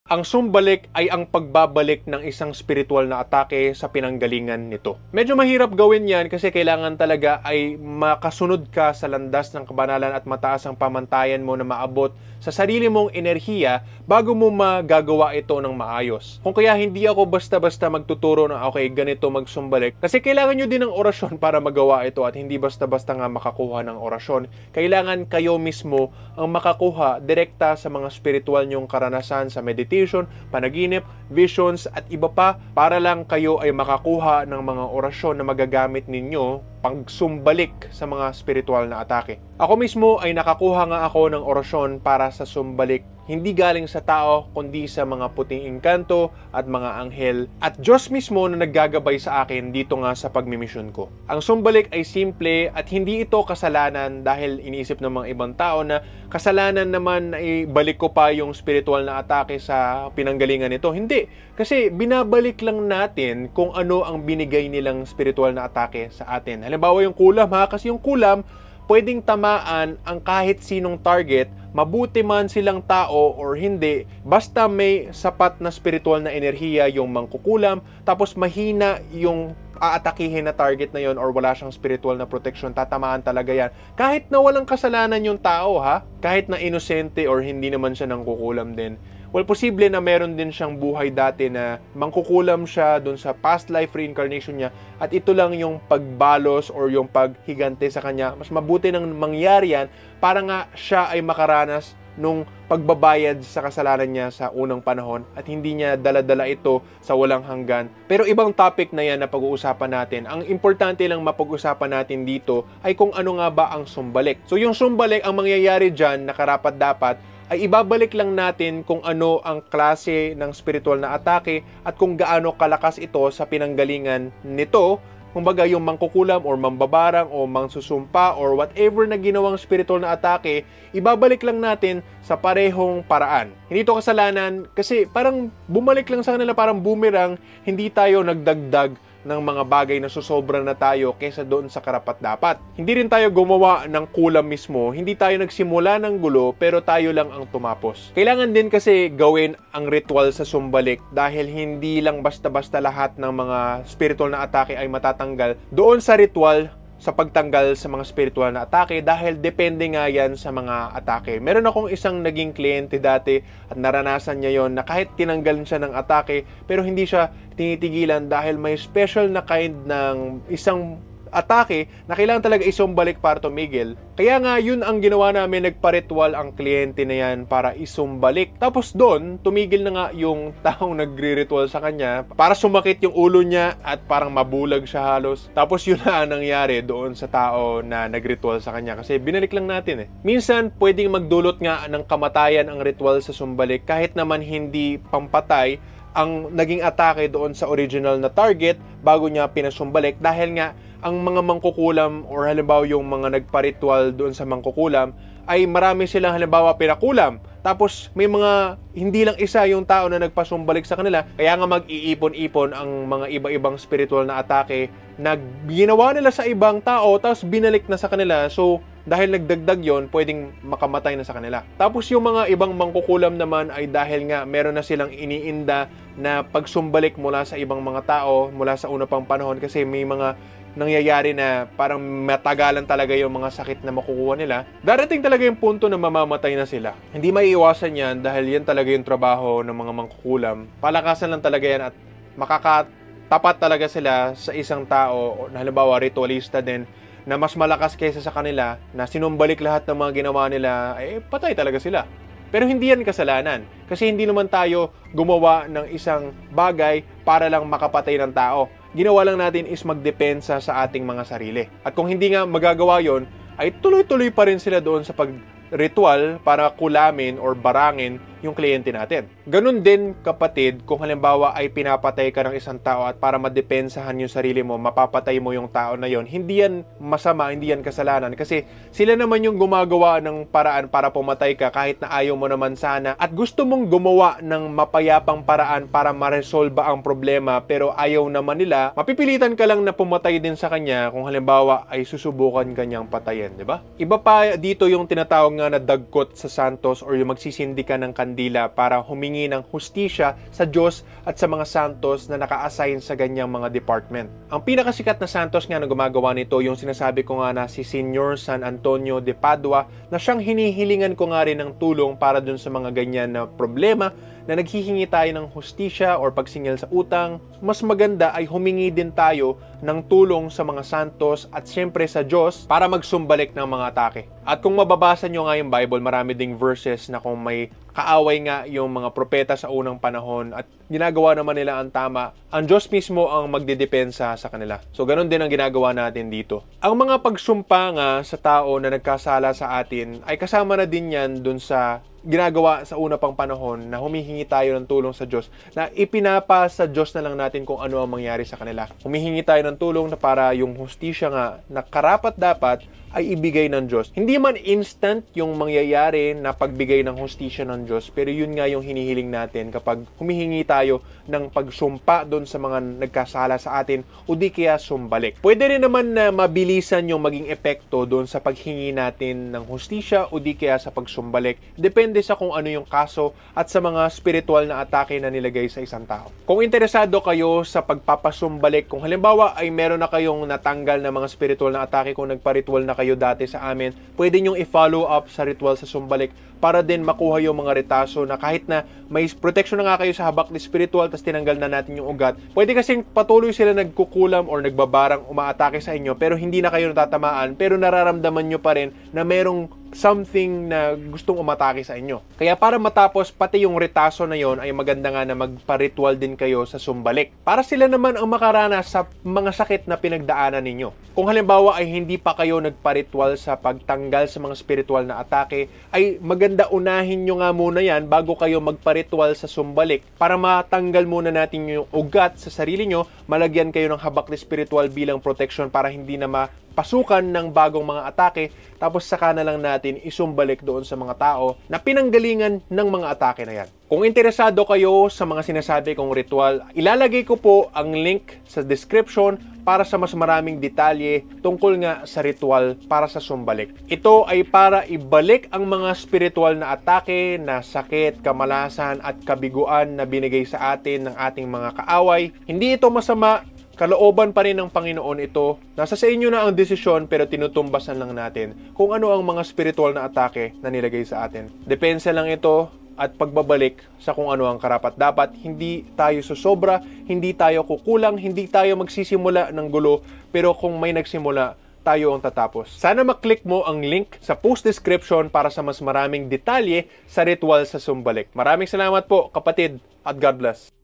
Ang sumbalik ay ang pagbabalik ng isang spiritual na atake sa pinanggalingan nito. Medyo mahirap gawin yan kasi kailangan talaga ay makasunod ka sa landas ng kabanalan at mataas ang pamantayan mo na maabot sa sarili mong enerhiya bago mo magagawa ito ng maayos. Kung kaya hindi ako basta-basta magtuturo na okay, ganito magsumbalik. Kasi kailangan nyo din ng orasyon para magawa ito at hindi basta-basta nga makakuha ng orasyon. Kailangan kayo mismo ang makakuha direkta sa mga spiritual nyong karanasan sa meditation, panaginip, visions at iba pa para lang kayo ay makakuha ng mga orasyon na magagamit ninyo pagsumbalik sa mga spiritual na atake. Ako mismo ay nakakuha nga ako ng orasyon para sa sumbalik, hindi galing sa tao kundi sa mga puting engkanto at mga anghel at Diyos mismo na naggagabay sa akin dito nga sa pagmimisyon ko. Ang sumbalik ay simple at hindi ito kasalanan dahil iniisip ng mga ibang tao na kasalanan naman ay balik ko pa yung spiritual na atake sa pinanggalingan nito. Hindi, kasi binabalik lang natin kung ano ang binigay nilang spiritual na atake sa atin. Halimbawa yung kulam kasi yung kulam pwedeng tamaan ang kahit sinong target, mabuti man silang tao or hindi, basta may sapat na spiritual na enerhiya yung mangkukulam, tapos mahina yung aatakihin na target na yon or wala siyang spiritual na protection, tatamaan talaga yan. Kahit na walang kasalanan yung tao kahit na inosente or hindi naman siya nangkukulam din. Well, posible na meron din siyang buhay dati na mangkukulam siya dun sa past life reincarnation niya at ito lang yung pagbalos or yung paghigante sa kanya. Mas mabuti nang mangyari yan para nga siya ay makaranas nung pagbabayad sa kasalanan niya sa unang panahon at hindi niya dala-dala ito sa walang hanggan. Pero ibang topic na yan na pag-uusapan natin. Ang importante lang mapag-usapan natin dito ay kung ano nga ba ang sumbalik. So yung sumbalik, ang mangyayari dyan na karapat-dapat ay ibabalik lang natin kung ano ang klase ng spiritual na atake at kung gaano kalakas ito sa pinanggalingan nito. Kumbaga yung mangkukulam or mambabarang o mangsusumpa or whatever na ginawang spiritual na atake, ibabalik lang natin sa parehong paraan. Hindi ito kasalanan kasi parang bumalik lang sa kanila, parang boomerang, hindi tayo nagdagdag ng mga bagay na susobra na tayo kaysa doon sa karapat-dapat. Hindi rin tayo gumawa ng kulam mismo, hindi tayo nagsimula ng gulo, pero tayo lang ang tumapos. Kailangan din kasi gawin ang ritual sa sumbalik dahil hindi lang basta-basta lahat ng mga spiritual na atake ay matatanggal doon sa ritual sa pagtanggal sa mga spiritual na atake dahil depende nga yan sa mga atake. Meron akong isang naging kliyente dati at naranasan niya yon na kahit tinanggal siya ng atake pero hindi siya tinitigilan dahil may special na kind ng isang atake na kailangan talaga isumbalik para tumigil. Kaya nga yun ang ginawa namin, nagpa-ritual ang kliyente na yan para isumbalik. Tapos doon, tumigil na nga yung taong nagre-ritual sa kanya para sumakit yung ulo niya at parang mabulag siya halos. Tapos yun na ang nangyari doon sa tao na nag-ritual sa kanya kasi binalik lang natin Minsan, pwedeng magdulot nga ng kamatayan ang ritual sa sumbalik kahit naman hindi pampatay ang naging atake doon sa original na target bago niya pinasumbalik dahil nga ang mga mangkukulam or halimbawa yung mga nagpa-ritual doon sa mangkukulam ay marami silang halimbawa pinakulam. Tapos may mga hindi lang isa yung tao na nagpasumbalik sa kanila. Kaya nga mag-iipon-ipon ang mga iba-ibang spiritual na atake na ginawa nila sa ibang tao tapos binalik na sa kanila. So dahil nagdagdag yon, pwedeng makamatay na sa kanila. Tapos yung mga ibang mangkukulam naman ay dahil nga meron na silang iniinda na pagsumbalik mula sa ibang mga tao mula sa una pang panahon kasi may mga nangyayari na parang matagalan talaga yung mga sakit na makukuha nila. Darating talaga yung punto na mamamatay na sila. Hindi maiiwasan yan dahil yan talaga yung trabaho ng mga mangkukulam. Palakasan lang talaga yan at makakatapat talaga sila sa isang tao na halimbawa ritualista din na mas malakas kaysa sa kanila na sinumbalik lahat ng mga ginawa nila, patay talaga sila. Pero hindi yan kasalanan kasi hindi naman tayo gumawa ng isang bagay para lang makapatay ng tao. Ginawa lang natin is magdepensa sa ating mga sarili. At kung hindi nga magagawa yon, ay tuloy-tuloy pa rin sila doon sa pag-ritual para kulamin or barangin yung kliyente natin. Ganun din kapatid, kung halimbawa ay pinapatay ka ng isang tao at para madepensahan yung sarili mo, mapapatay mo yung tao na yon, hindi yan masama, hindi yan kasalanan kasi sila naman yung gumagawa ng paraan para pumatay ka kahit na ayaw mo naman sana at gusto mong gumawa ng mapayapang paraan para maresolba ang problema pero ayaw naman nila, mapipilitan ka lang na pumatay din sa kanya kung halimbawa ay susubukan kanyang patayin, di ba? Iba pa dito yung tinatawag yung nadagkot sa santos or yung magsisindi ka ng kandila para humingi ng hustisya sa Diyos at sa mga santos na naka-assign sa ganyang mga department. Ang pinakasikat na santos nga na gumagawa nito, yung sinasabi ko nga na si Senior San Antonio de Padua, na siyang hinihilingan ko nga rin ng tulong para dun sa mga ganyan na problema na naghihingi tayo ng hustisya or pagsingil sa utang. Mas maganda ay humingi din tayo ng tulong sa mga santos at siyempre sa Diyos para magsumbalik ng mga atake. At kung mababasa nyo nga yung Bible, marami ding verses na kung may kaaway nga yung mga propeta sa unang panahon at ginagawa naman nila ang tama, ang Diyos mismo ang magdedepensa sa kanila. So ganun din ang ginagawa natin dito. Ang mga pagsumpa nga sa tao na nagkasala sa atin ay kasama na din yan dun sa ginagawa sa una pang panahon na humihingi tayo ng tulong sa Diyos, na ipinapa sa Diyos na lang natin kung ano ang mangyari sa kanila. Humihingi tayo ng tulong na para yung hustisya nga na karapat dapat ay ibigay ng Diyos. Hindi man instant yung mangyayari na pagbigay ng hustisya ng Diyos, pero yun nga yung hinihiling natin kapag humihingi tayo ng pagsumpa doon sa mga nagkasala sa atin o di kaya sumbalik. Pwede rin naman na mabilisan yung maging epekto doon sa paghingi natin ng hustisya o di kaya sa pagsumbalik. Depende sa kung ano yung kaso at sa mga spiritual na atake na nilagay sa isang tao. Kung interesado kayo sa pagpapasumbalik, kung halimbawa ay meron na kayong natanggal na mga spiritual na atake, kung nagpa-ritual na kayo dati sa amin, pwede nyong i-follow up sa ritual sa sumbalik para din makuha yung mga retaso na kahit na may protection na nga kayo sa habak ni spiritual tapos tinanggal na natin yung ugat, pwede kasing patuloy sila nagkukulam or nagbabarang umaatake sa inyo pero hindi na kayo natatamaan, pero nararamdaman nyo pa rin na merong something na gustong umatake sa inyo. Kaya para matapos pati yung retaso na yon, ay maganda nga na magpa-ritual din kayo sa sumbalik para sila naman ang makaranas sa mga sakit na pinagdaanan ninyo. Kung halimbawa ay hindi pa kayo nagpa-ritual sa pagtanggal sa mga spiritual na atake, ay maganda unahin nyo nga muna yan bago kayo magpa-ritual sa sumbalik para matanggal muna natin yung ugat sa sarili nyo, malagyan kayo ng habak ni spiritual bilang protection para hindi na pasukan ng bagong mga atake, tapos saka na lang natin isumbalik doon sa mga tao na pinanggalingan ng mga atake na yan. Kung interesado kayo sa mga sinasabi kong ritual, ilalagay ko po ang link sa description para sa mas maraming detalye tungkol nga sa ritual para sa sumbalik. Ito ay para ibalik ang mga spiritual na atake, na sakit, kamalasan at kabiguan na binigay sa atin ng ating mga kaaway. Hindi ito masama, kalooban pa rin ng Panginoon ito. Nasa sa inyo na ang desisyon pero tinutumbasan lang natin kung ano ang mga spiritual na atake na nilagay sa atin. Depensa lang ito at pagbabalik sa kung ano ang karapat-dapat. Hindi tayo susobra, hindi tayo kukulang, hindi tayo magsisimula ng gulo, pero kung may nagsimula, tayo ang tatapos. Sana maklik mo ang link sa post description para sa mas maraming detalye sa ritual sa sumbalik. Maraming salamat po, kapatid, at God bless.